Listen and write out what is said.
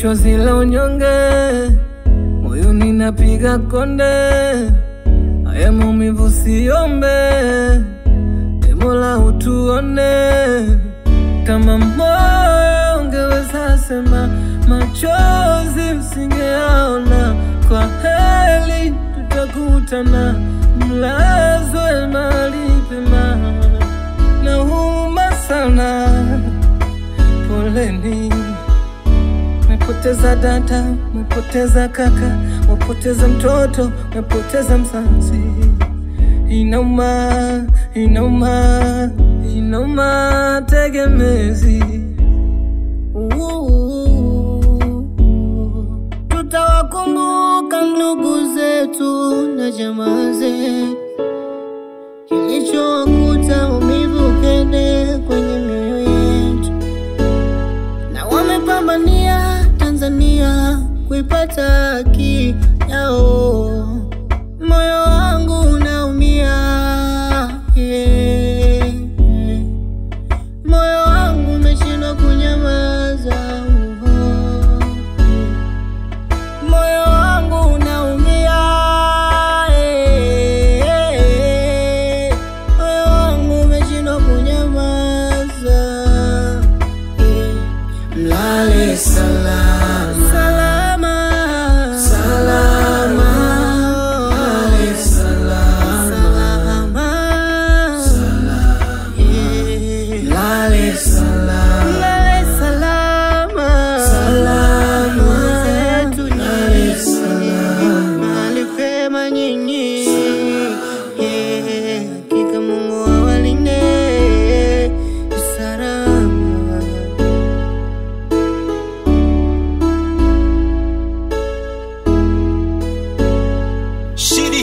chozi la unyonge, moyoni napiga konde. Haya maumivu siombe, Mola utuone. Kama moyo ungeweza sema, machozi usingeona. Kwa heri tutakutana, mlazwe mahali pema. Nauma sana, poleni. Mepoteza dada, mepoteza kaka, mepoteza mtoto, mepoteza mzazi. Inauma, inauma, inauma tegemezi. Tutawakumbuka ndugu zetu na jamaa zetu, kilichowakuta maumivu kede kwenye mioyo yetu. Na wamepambania Tanzania kuipata haki yao. Moyo wangu unaumia, moyo wangu umeshindwa kunyamaza. Moyo wangu unaumia, moyo wangu umeshindwa kunyamaza. Mlale salama, salama, salama. Mlale salama, salama. Mlale salama, mlale salama, salama. Mlale salama, mahali pema nyinyi. Hakika Mungu awalinde salama. Shitty